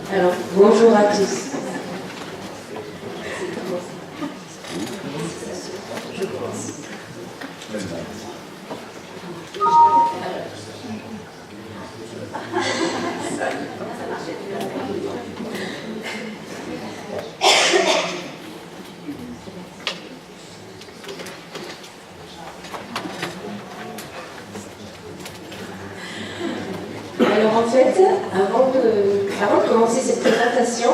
Alors, bonjour à tous. Je commence. Alors en fait, avant de commencer cette présentation,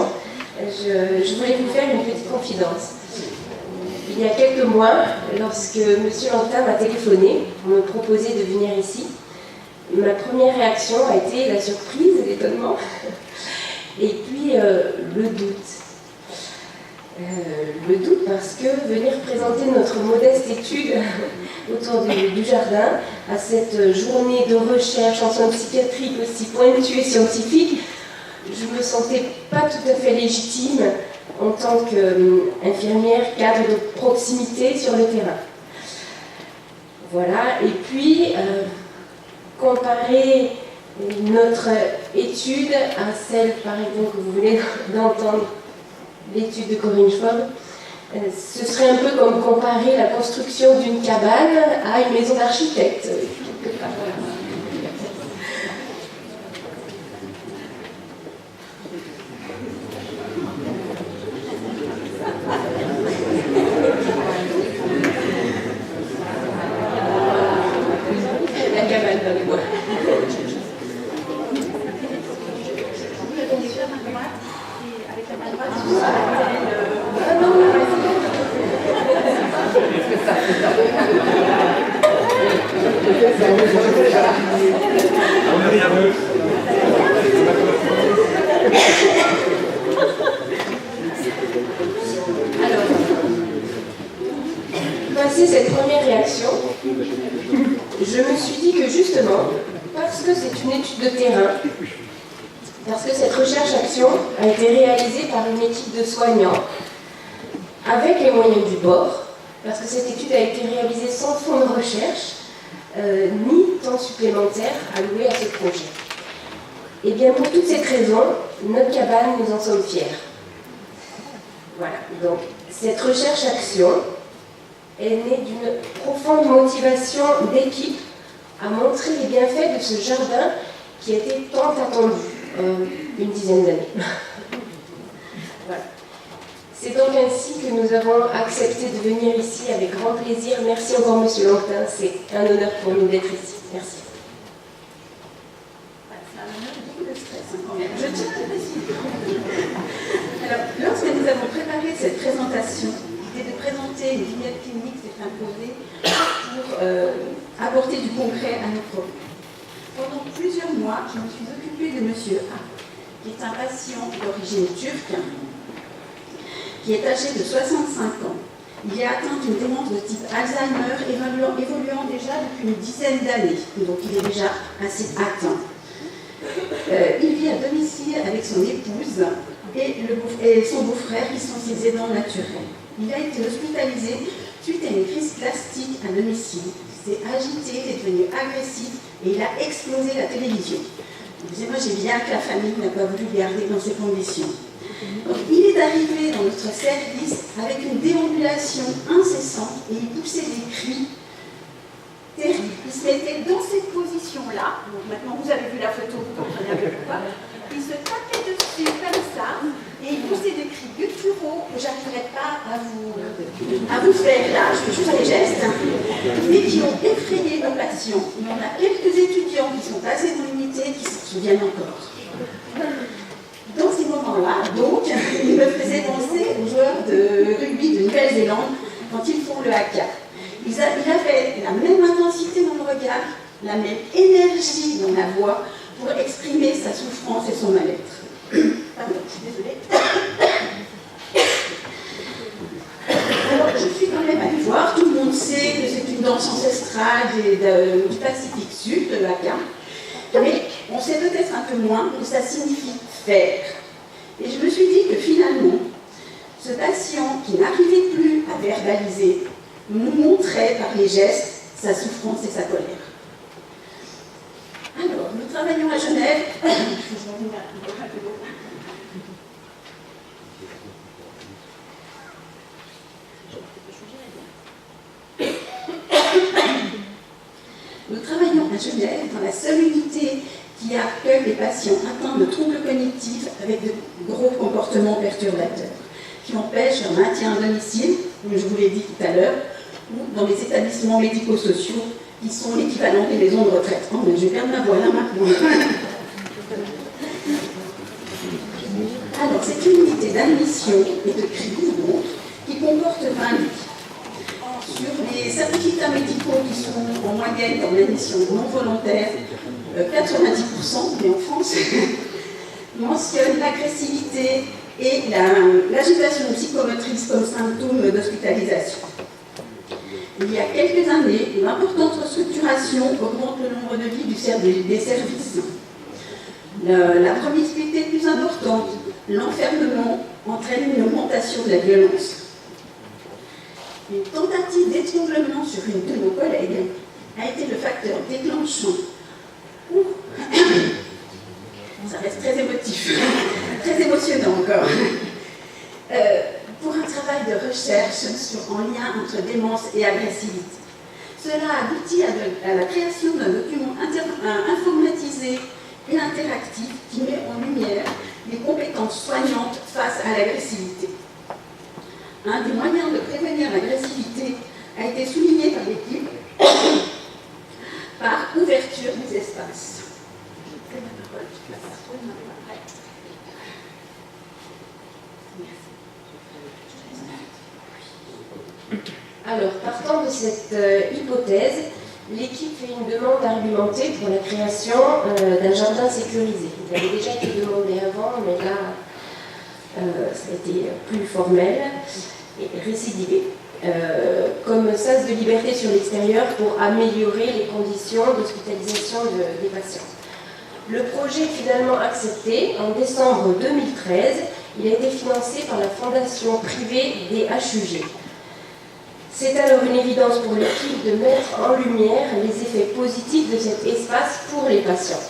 je voulais vous faire une petite confidence. Il y a quelques mois, lorsque M. Lantin m'a téléphoné pour me proposer de venir ici, ma première réaction a été la surprise et l'étonnement, et puis le doute. Le doute parce que venir présenter notre modeste étude autour du jardin à cette journée de recherche en soins psychiatriques aussi pointue et scientifique, je ne me sentais pas tout à fait légitime en tant qu'infirmière cadre de proximité sur le terrain. Voilà, et puis comparer notre étude à celle, par exemple, que vous venez d'entendre, l'étude de Corinne Schwab, ce serait un peu comme comparer la construction d'une cabane à une maison d'architecte. La cabane dans les bois. Alors, passé cette première réaction, je me suis dit que justement, parce que c'est une étude de terrain, parce que cette recherche-action a été réalisée par une équipe de soignants, avec les moyens du bord, parce que cette étude a été réalisée sans fonds de recherche, ni temps supplémentaire alloué à ce projet. Et bien pour toutes ces raisons, notre cabane, nous en sommes fiers. Voilà, donc cette recherche-action est née d'une profonde motivation d'équipe à montrer les bienfaits de ce jardin qui était tant attendu, une dizaine d'années. Voilà. C'est donc ainsi que nous avons accepté de venir ici avec grand plaisir. Merci encore, M. Lantin, c'est un honneur pour nous d'être ici. Merci. C'est un honneur beaucoup de stress quand même. Je tiens à le préciser. Alors, lorsque nous avons préparé cette présentation, l'idée de présenter une vignette clinique s'est imposée pour apporter du concret à nos propos. Pendant plusieurs mois, je me suis occupée de M. A, qui est un patient d'origine turque, qui est âgé de 65 ans. Il est atteint d'une démence de type Alzheimer, évoluant déjà depuis une dizaine d'années, donc il est déjà assez atteint. Il vit à domicile avec son épouse et son beau-frère, qui sont ses aidants naturels. Il a été hospitalisé suite à une crise plastique à domicile. Il s'est agité, il est devenu agressif et il a explosé la télévision. Moi, j'ai bien que la famille n'a pas voulu le garder dans ces conditions. Donc, il est arrivé dans notre service avec une déambulation incessante et il poussait des cris terribles. Il se mettait dans cette position-là. Donc maintenant, vous avez vu la photo, vous comprenez un peu pourquoi. Il se tapait dessus comme ça et il poussait des cris gutturaux que j'arriverai pas à vous faire là, je fais juste les gestes, mais qui ont effrayé nos patients. Il y en a quelques étudiants qui sont passés dans l'unité qui s'en souviennent encore. Dans ces moments-là, donc, il me faisait penser aux joueurs de rugby de Nouvelle-Zélande quand ils font le haka. Il avait la même intensité dans le regard, la même énergie dans la voix pour exprimer sa souffrance et son mal-être. Pardon, je suis désolée. Alors, je suis quand même allée voir, tout le monde sait que c'est une danse ancestrale du Pacifique Sud, de haka. Mais on sait peut-être un peu moins que ça signifie faire. Et je me suis dit que finalement, ce patient qui n'arrivait plus à verbaliser nous montrait par les gestes sa souffrance et sa colère. Alors, nous travaillons à Genève. à Genève, dans la seule unité qui accueille les patients atteints de troubles cognitifs avec de gros comportements perturbateurs, qui empêchent leur maintien à domicile, comme je vous l'ai dit tout à l'heure, ou dans les établissements médico-sociaux qui sont l'équivalent des maisons de retraite. Oh, mais je vais perdre ma voix là maintenant. Alors, c'est une unité d'admission et de crise donc, qui comporte 20 lits. Sur les certificats médicaux qui sont en moyenne dans l'admission non volontaire, 90%, mais en France, mentionnent l'agressivité et l'agitation psychomotrice comme symptôme d'hospitalisation. Il y a quelques années, une importante restructuration augmente le nombre de lits des services. La promiscuité plus importante, l'enfermement entraîne une augmentation de la violence. Une tentative d'étranglement sur une de nos collègues a été le facteur déclenchant. Ça reste très émotif, très émotionnant encore. Pour un travail de recherche en lien entre démence et agressivité. Cela a abouti à la création d'un document informatisé et interactif qui met en lumière les compétences soignantes face à l'agressivité. Un des moyens de prévenir l'agressivité a été souligné par l'équipe par ouverture des espaces. Alors, partant de cette hypothèse, l'équipe fait une demande argumentée pour la création d'un jardin sécurisé. Il avait déjà été demandé avant, mais là, ça a été plus formel et récidivé. Comme sas de liberté sur l'extérieur pour améliorer les conditions d'hospitalisation des patients. Le projet est finalement accepté en décembre 2013. Il a été financé par la fondation privée des HUG. C'est alors une évidence pour l'équipe de mettre en lumière les effets positifs de cet espace pour les patients.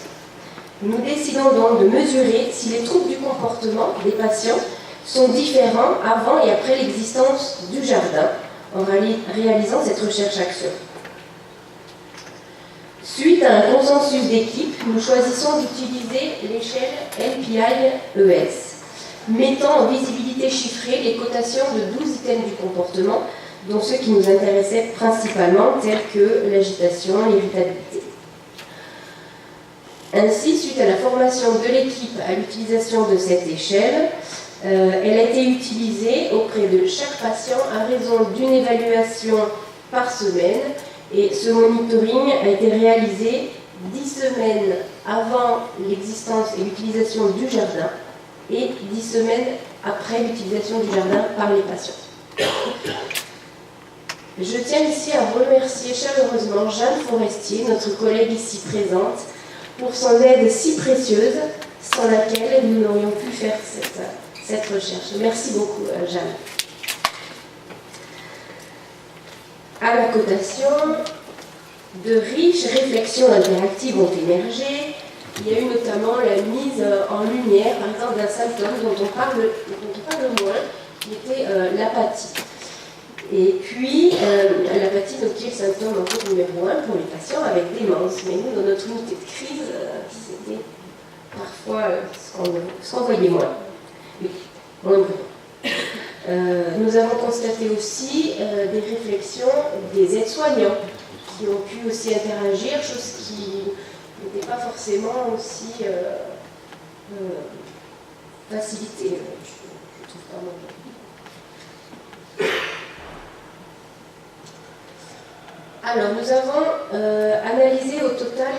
Nous décidons donc de mesurer si les troubles du comportement des patients sont différents avant et après l'existence du jardin en réalisant cette recherche-action. Suite à un consensus d'équipe, nous choisissons d'utiliser l'échelle LPI-ES, mettant en visibilité chiffrée les cotations de 12 items du comportement, dont ceux qui nous intéressaient principalement, tels que l'agitation, l'irritabilité. Ainsi, suite à la formation de l'équipe à l'utilisation de cette échelle, elle a été utilisée auprès de chaque patient à raison d'une évaluation par semaine, et ce monitoring a été réalisé 10 semaines avant l'existence et l'utilisation du jardin et 10 semaines après l'utilisation du jardin par les patients. Je tiens ici à remercier chaleureusement Jeanne Forestier, notre collègue ici présente, pour son aide si précieuse, sans laquelle nous n'aurions pu faire cette recherche. Merci beaucoup, Jeanne. À la cotation, de riches réflexions interactives ont émergé. Il y a eu notamment la mise en lumière, par exemple, d'un symptôme dont on parle moins, qui était l'apathie. Et puis, l'apathie, donc, qui est le symptôme en fait, numéro 1 pour les patients avec démence. Mais nous, dans notre unité de crise, c'était parfois ce qu'on voyait moins. Oui, moins brûlant. Nous avons constaté aussi des réflexions des aides-soignants qui ont pu aussi interagir, chose qui n'était pas forcément aussi facilitée, je trouve pas mal. Alors, nous avons analysé au total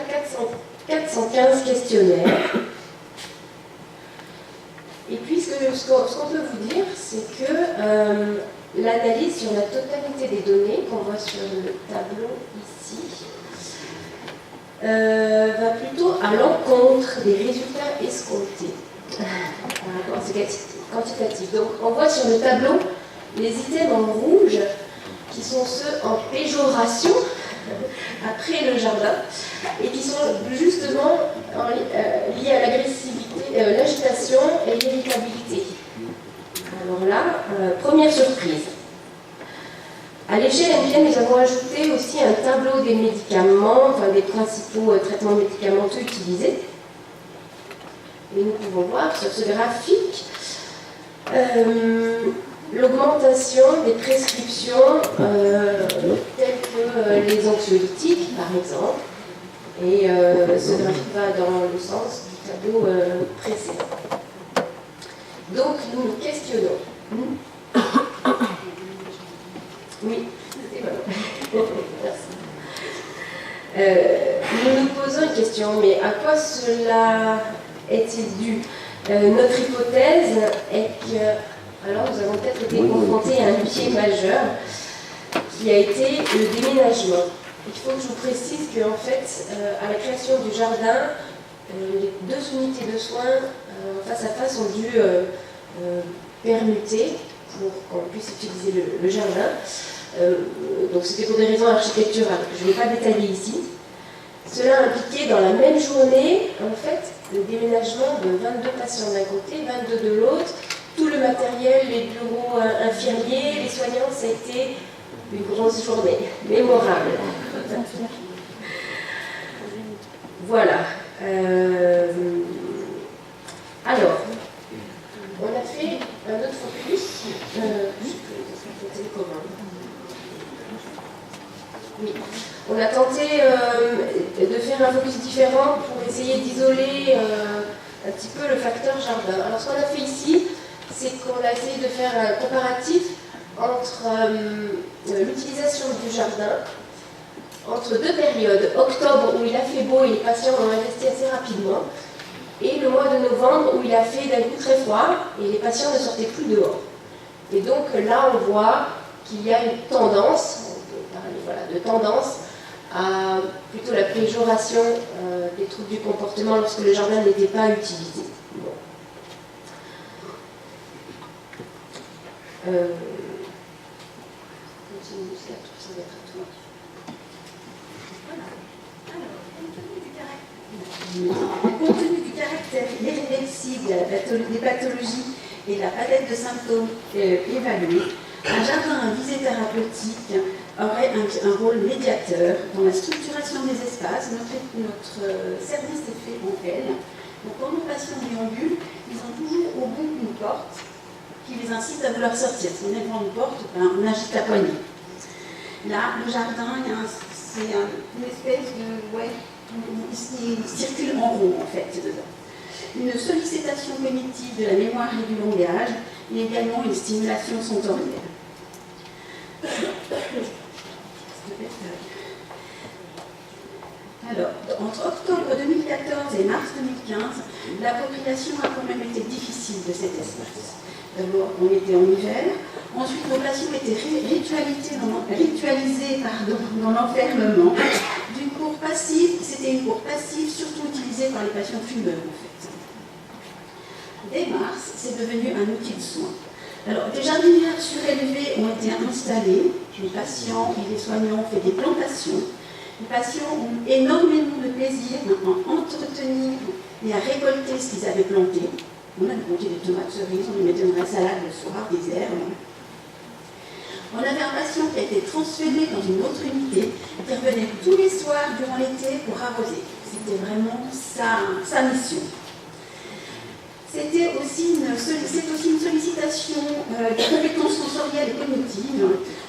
415 questionnaires. Et puis, ce qu'on peut vous dire, c'est que l'analyse sur la totalité des données qu'on voit sur le tableau ici va plutôt à l'encontre des résultats escomptés par rapport à ce quantitatif. Donc, on voit sur le tableau les items en rouge qui sont ceux en péjoration après le jardin et qui sont justement liés à l'agressivité, l'agitation et l'irritabilité. Alors là, première surprise. À l'échelle MPN, nous avons ajouté aussi un tableau des médicaments, enfin des principaux traitements médicamenteux utilisés. Et nous pouvons voir sur ce graphique l'augmentation des prescriptions telles que les anxiolytiques, par exemple. Et ce graphique va dans le sens du tableau précédent. Donc, nous nous questionnons. Oui, c'est bon. Merci. Nous nous posons une question, mais à quoi cela est-il dû? Notre hypothèse est que, alors nous avons peut-être été confrontés à un pied majeur qui a été le déménagement. Il faut que je vous précise qu'en fait, à la création du jardin, les 2 unités de soins face à face ont dû permuter pour qu'on puisse utiliser le jardin. Donc c'était pour des raisons architecturales que je ne vais pas détailler ici. Cela impliquait dans la même journée, en fait, le déménagement de 22 patients d'un côté, 22 de l'autre, tout le matériel, les bureaux infirmiers, les soignants, ça a été une grosse journée, mémorable. Voilà. Alors, on a fait un autre focus. Oui. On a tenté de faire un focus différent pour essayer d'isoler un petit peu le facteur jardin. Alors ce qu'on a fait ici, c'est qu'on a essayé de faire un comparatif entre l'utilisation du jardin entre 2 périodes, octobre où il a fait beau et les patients ont investi assez rapidement, et le mois de novembre où il a fait d'un coup très froid et les patients ne sortaient plus dehors. Et donc là on voit qu'il y a une tendance, de tendance à plutôt la péjoration des troubles du comportement lorsque le jardin n'était pas utilisé. Bon. Compte tenu du caractère irréversible des pathologies et de la palette de symptômes évalués, un jardin à visée thérapeutique aurait un rôle médiateur dans la structuration des espaces. Notre service est fait en L. Donc quand nos patients déambulent, ils ont toujours au bout une porte qui les incite à vouloir sortir. Si on est devant une porte, on agite la poignée. Là, le jardin, c'est une espèce de... Ouais, il circule en rond en fait dedans. Une sollicitation cognitive de la mémoire et du langage et également une stimulation sensorielle. Alors, entre octobre 2014 et mars 2015, l'appropriation a quand même été difficile de cet espace. D'abord, on était en hiver. Ensuite, nos patients étaient ritualisés dans l'enfermement. D'une cour passive, c'était une cour passive, surtout utilisée par les patients fumeurs, en fait. Dès mars, c'est devenu un outil de soins. Alors, des jardinières surélevées ont été installées. Les patients et les soignants ont fait des plantations. Les patients ont énormément de plaisir à entretenir et à récolter ce qu'ils avaient planté. On a planté des tomates cerises, on les mettait dans la salade le soir, des herbes. On avait un patient qui a été transféré dans une autre unité, qui revenait tous les soirs durant l'été pour arroser. C'était vraiment sa mission. C'est aussi une sollicitation de compétences sensorielles et cognitives.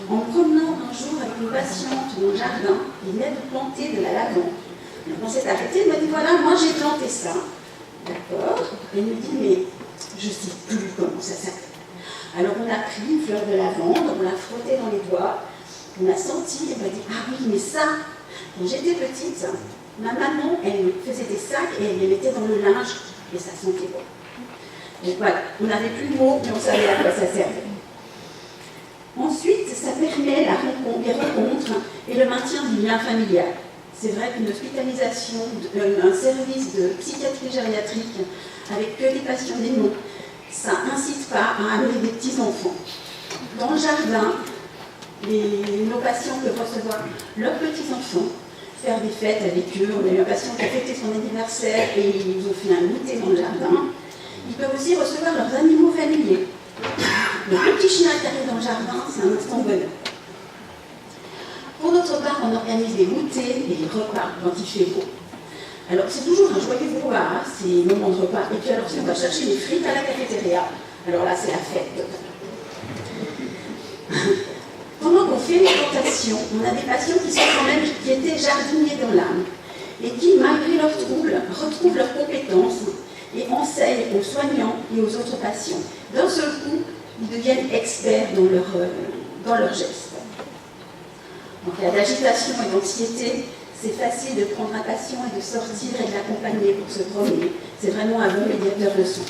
En me promenant un jour avec une patiente dans le jardin, il venait de planter de la lavande. Donc on s'est arrêté, elle m'a dit voilà, moi j'ai planté ça. D'accord. Elle me dit mais je ne sais plus comment ça s'appelle. Alors on a pris une fleur de lavande, on l'a frottée dans les doigts, on a senti, elle m'a dit ah oui mais ça, quand j'étais petite, ma maman elle faisait des sacs et elle les mettait dans le linge et ça sentait bon. Donc voilà, on n'avait plus de mots, mais on savait à quoi ça servait. Ensuite, ça permet les rencontres et le maintien du lien familial. C'est vrai qu'une hospitalisation, un service de psychiatrie gériatrique avec que des patients démons, ça n'incite pas à amener des petits-enfants. Dans le jardin, nos patients peuvent recevoir leurs petits-enfants, faire des fêtes avec eux. On a eu un patient qui a fêté son anniversaire et ils ont fait un goûter dans le jardin. Ils peuvent aussi recevoir leurs animaux familiers. Le petit chien qui arrive dans le jardin, c'est un instant bonheur. D'autre part, on organise des goûters et des repas quand il fait beau. Alors, c'est toujours un joyeux brouhaha, ces moments de repas. Et puis alors, si on va chercher des frites à la cafétéria, alors là, c'est la fête. Pendant qu'on fait les plantations, on a des patients qui étaient jardiniers dans l'âme et qui, malgré leurs troubles, retrouvent leurs compétences et enseignent aux soignants et aux autres patients. D'un seul coup, ils deviennent experts dans leurs gestes. En cas d'agitation et d'anxiété, c'est facile de prendre un patient et de sortir et de l'accompagner pour se promener. C'est vraiment un bon médiateur de soins.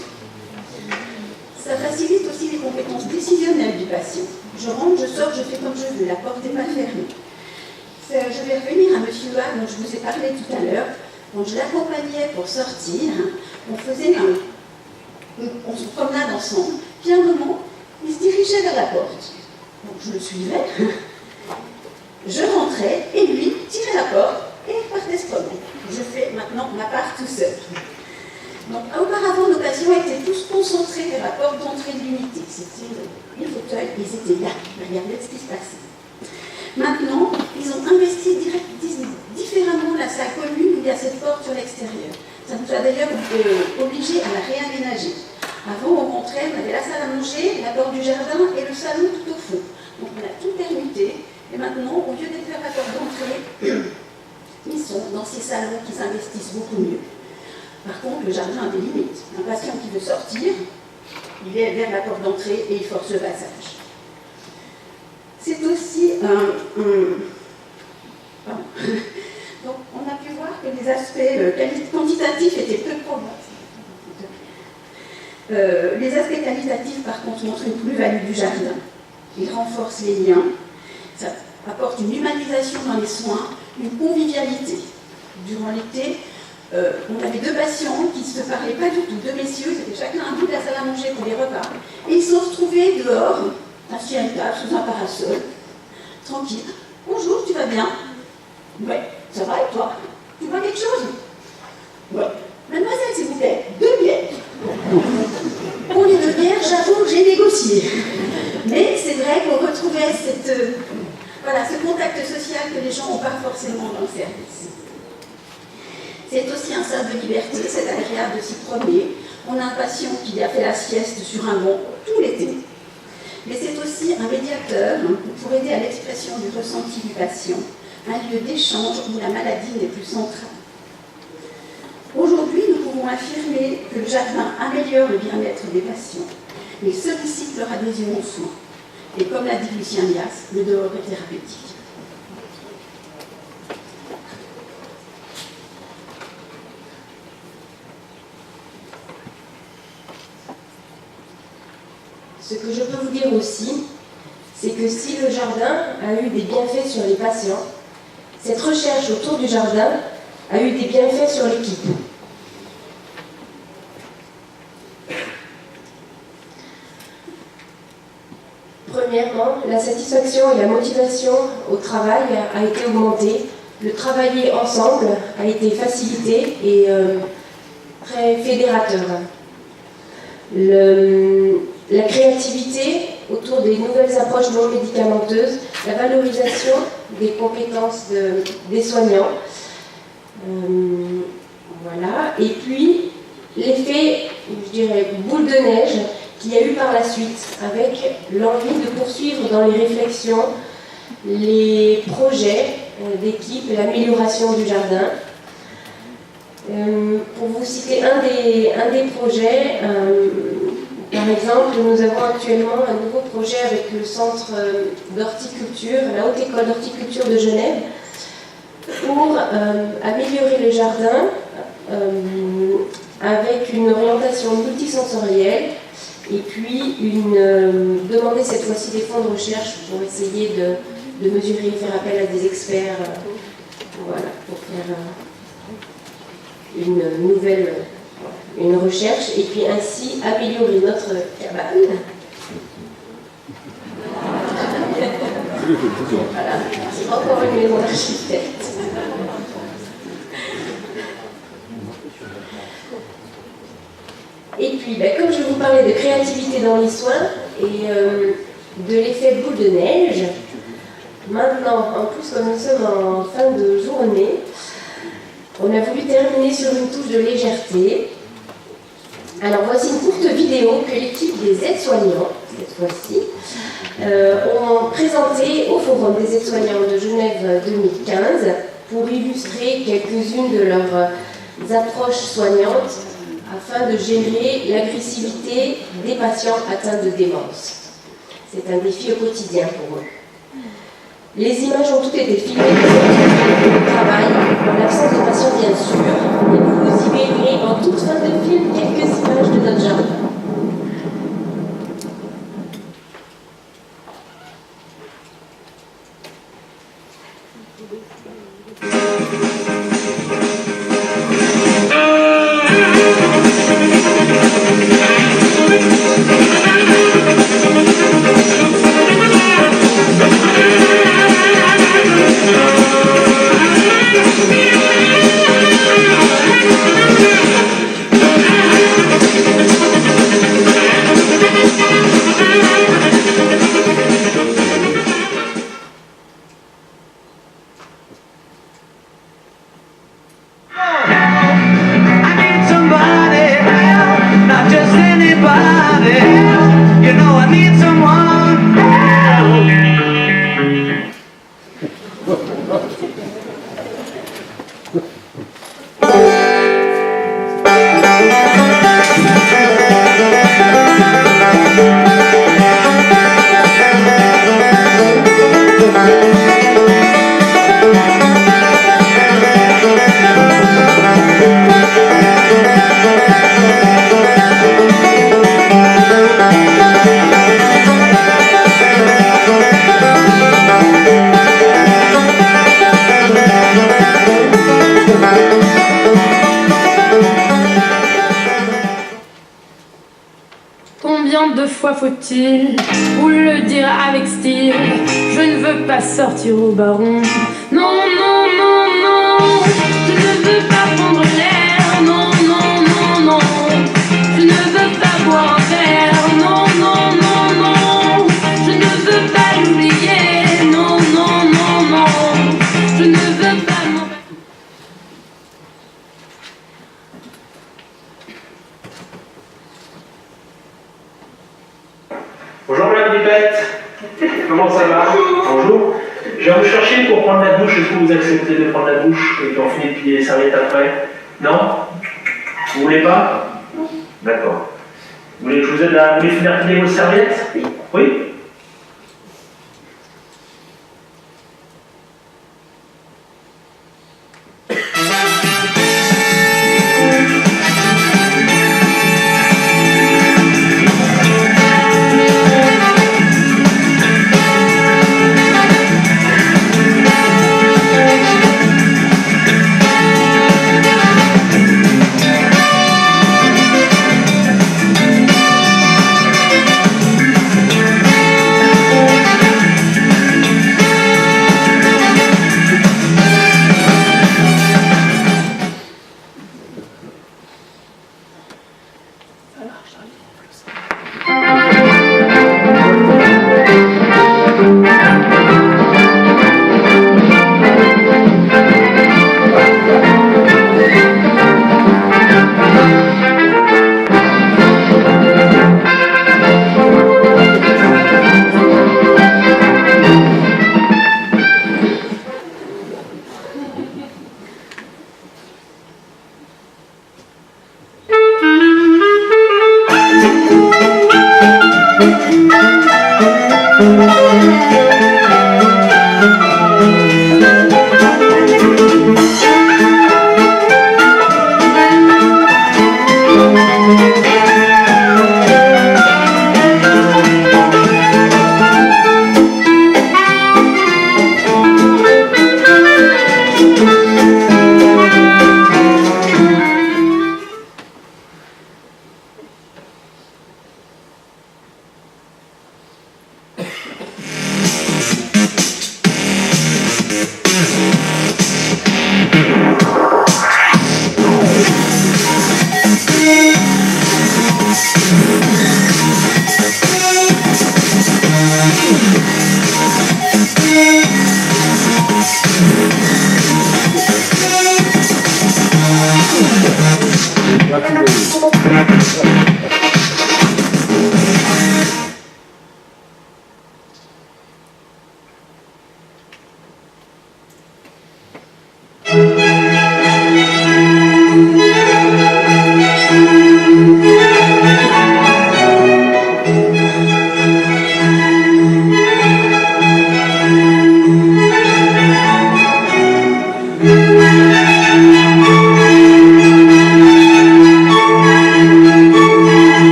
Ça facilite aussi les compétences décisionnelles du patient. Je rentre, je sors, je fais comme je veux, la porte n'est pas fermée. Je vais revenir à M. A dont je vous ai parlé tout à l'heure. Quand je l'accompagnais pour sortir, on se promenade ensemble, puis à un moment, il se dirigeait vers la porte. Donc je le suivais, je rentrais, et lui tirait la porte et partait se promener. Je fais maintenant ma part tout seul. Donc, auparavant, nos patients étaient tous concentrés vers la porte d'entrée de l'unité. C'était les fauteuils, ils étaient là, ils regardaient ce qui se passait. Maintenant, ils ont investi différemment la salle commune où il y a cette porte sur l'extérieur. Ça nous a d'ailleurs obligés à la réaménager. Avant, au contraire, on avait la salle à manger, la porte du jardin et le salon tout au fond. Donc, on a tout permuté. Et maintenant, au lieu d'être vers la porte d'entrée, ils sont dans ces salons qui s'investissent beaucoup mieux. Par contre, le jardin a des limites. Un patient qui veut sortir, il est vers la porte d'entrée et il force le passage. C'est aussi Donc, on a pu voir que les aspects quantitatifs étaient peu probants. Les aspects qualitatifs, par contre, montrent une plus-value du jardin. Ils renforcent les liens, ça apporte une humanisation dans les soins, une convivialité. Durant l'été, on avait deux patients qui ne se parlaient pas du tout, deux messieurs, ils étaient chacun un bout de la salle à manger pour les repas, et ils se sont retrouvés dehors, assis à une table, sous un parasol, tranquille. Bonjour, tu vas bien? Ouais, ça va et toi? Tu bois quelque chose? Ouais. Mademoiselle, s'il vous plaît, 2 bières. Pour les 2 bières, j'avoue que j'ai négocié. Mais c'est vrai qu'on retrouvait ce contact social que les gens n'ont pas forcément dans le service. C'est aussi un sens de liberté, c'est agréable de s'y promener. On a un patient qui a fait la sieste sur un banc tout l'été. Mais c'est aussi un médiateur pour aider à l'expression du ressenti du patient, un lieu d'échange où la maladie n'est plus centrale. Aujourd'hui, nous pouvons affirmer que le jardin améliore le bien-être des patients, mais sollicite leur adhésion aux soins. Et comme l'a dit Lucien Lias, le dehors est thérapeutique. Ce que je peux vous dire aussi, c'est que si le jardin a eu des bienfaits sur les patients, cette recherche autour du jardin a eu des bienfaits sur l'équipe. Premièrement, la satisfaction et la motivation au travail a été augmentée. Le travailler ensemble a été facilité et très fédérateur. La créativité autour des nouvelles approches non médicamenteuses, la valorisation des compétences des soignants, voilà. Et puis l'effet, je dirais, boule de neige qu'il y a eu par la suite, avec l'envie de poursuivre dans les réflexions, les projets d'équipe, l'amélioration du jardin. Pour vous citer un des projets, par exemple, nous avons actuellement un nouveau projet avec le centre d'horticulture, la Haute École d'horticulture de Genève, pour améliorer le jardin avec une orientation multisensorielle et puis demander cette fois-ci des fonds de recherche pour essayer de mesurer et faire appel à des experts voilà, pour faire une recherche et puis ainsi améliorer notre cabane. Voilà, c'est encore une maison d'architecte. Et puis, comme je vous parlais de créativité dans les soins et de l'effet boule de neige, Maintenant, en plus, comme nous sommes en fin de journée, on a voulu terminer sur une touche de légèreté. Alors voici une courte vidéo que l'équipe des aides-soignants, cette fois-ci, ont présentée au Forum des aides-soignants de Genève 2015 pour illustrer quelques-unes de leurs approches soignantes afin de gérer l'agressivité des patients atteints de démence. C'est un défi au quotidien pour eux. Les images ont toutes été filmées au travail, en l'absence de patients bien sûr, et vous y verrez en toute fin de film quelques images de notre jardin. Combien de fois faut-il vous le dire avec style? Je ne veux pas sortir au baron. Non, non, non, non. Je ne veux pas prendre l'air. Non, non, non, non. Je ne veux pas boire un verre. Non, non, non, non. Je ne veux pas l'oublier. Non, non, non, non. Je ne veux pas m'en... Bonjour Madame Pipette, comment ça va? Bonjour. Je viens vous chercher pour prendre la douche. Est-ce que vous acceptez de prendre la douche et qu'on finit de plier les serviettes après? Non? Vous voulez pas? D'accord. Vous voulez que je vous aide à finir plier vos serviettes? Oui?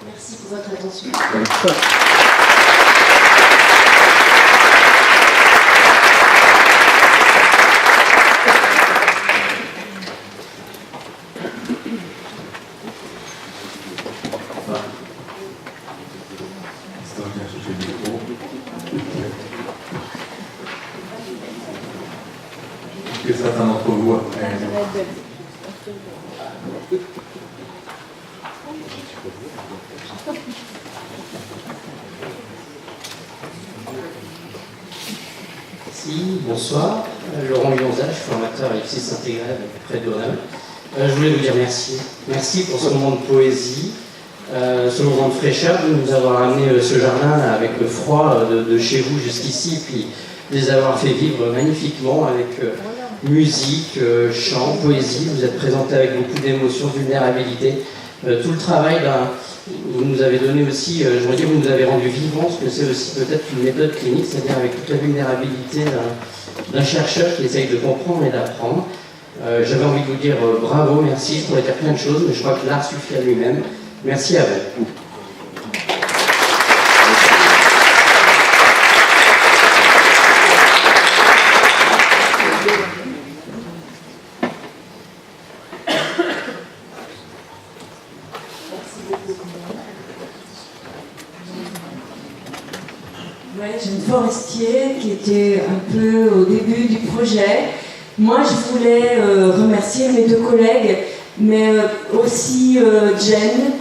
Merci pour votre attention. Que certains d'entre vous Merci, bonsoir. Laurent Lyonza, je suis formateur à l'IPSIS intégré près de Grenoble. Je voulais vous dire merci. Merci pour ce moment de poésie, ce moment de fraîcheur, de nous avoir amené ce jardin avec le froid de chez vous jusqu'ici, puis de les avoir fait vivre magnifiquement avec musique, chant, poésie. Vous êtes présenté avec beaucoup d'émotion, vulnérabilité. Tout le travail, vous nous avez donné aussi, je voudrais dire, vous nous avez rendu vivants, parce que c'est aussi peut-être une méthode clinique, c'est-à-dire avec toute la vulnérabilité d'un chercheur qui essaye de comprendre et d'apprendre. J'avais envie de vous dire bravo, merci, je pourrais dire plein de choses, mais je crois que l'art suffit à lui-même. Merci à vous. Ouais, Jeanne Forestier, qui était un peu au début du projet. Moi, je voulais remercier mes deux collègues, mais aussi Jen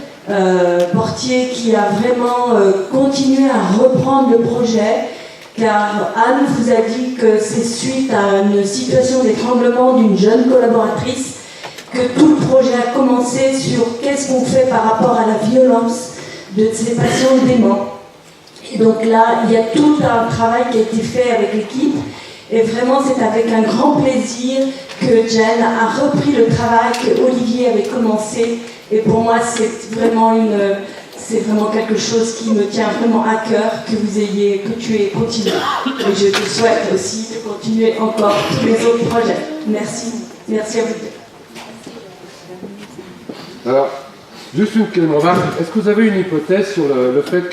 Portier, qui a vraiment continué à reprendre le projet, car Anne vous a dit que c'est suite à une situation d'étranglement d'une jeune collaboratrice que tout le projet a commencé sur qu'est-ce qu'on fait par rapport à la violence de ces patients déments. Et donc là, il y a tout un travail qui a été fait avec l'équipe. Et vraiment, c'est avec un grand plaisir que Jen a repris le travail que Olivier avait commencé. Et pour moi, c'est vraiment quelque chose qui me tient vraiment à cœur, que tu aies continué. Et je te souhaite aussi de continuer encore tous les autres projets. Merci. Merci à vous deux. Alors, juste une remarque. Est-ce que vous avez une hypothèse sur le fait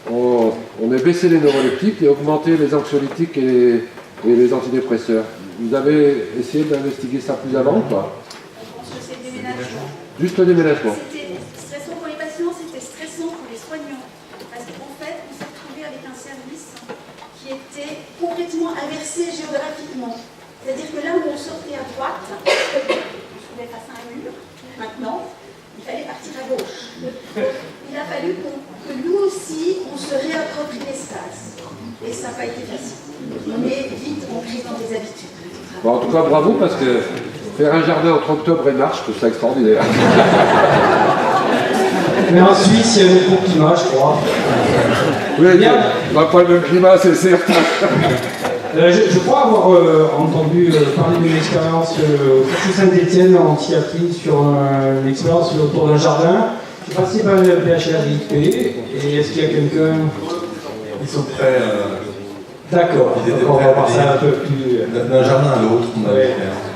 qu'on ait baissé les neuroleptiques et augmenté les anxiolytiques et les antidépresseurs? Vous avez essayé d'investiguer ça plus avant ou pas? C'est le déménagement. Juste le déménagement. C'était stressant pour les patients, c'était stressant pour les soignants. Parce qu'en fait, on s'est retrouvé avec un service qui était complètement inversé géographiquement. C'est-à-dire que là où on sortait à droite, on se trouvait face à un mur. Maintenant, il fallait partir à gauche. Il a fallu que nous aussi, on se réapproprie l'espace. Et ça n'a pas été facile. Mais vite, on crée dans des habitudes. Bon, en tout cas, bravo, parce que faire un jardin entre octobre et mars, je trouve ça extraordinaire. Mais en Suisse, il y a le bon climat, je crois. Oui, on n'a pas le même climat, c'est certain. Je crois avoir entendu parler d'une expérience sur Saint-Étienne en psychiatrie sur une expérience autour d'un jardin. Je sais pas si c'est pas le PHRIP. Et est-ce qu'il y a quelqu'un? Ils sont prêts. D'accord. On va passer un peu plus. D'un jardin à l'autre, on avait fait.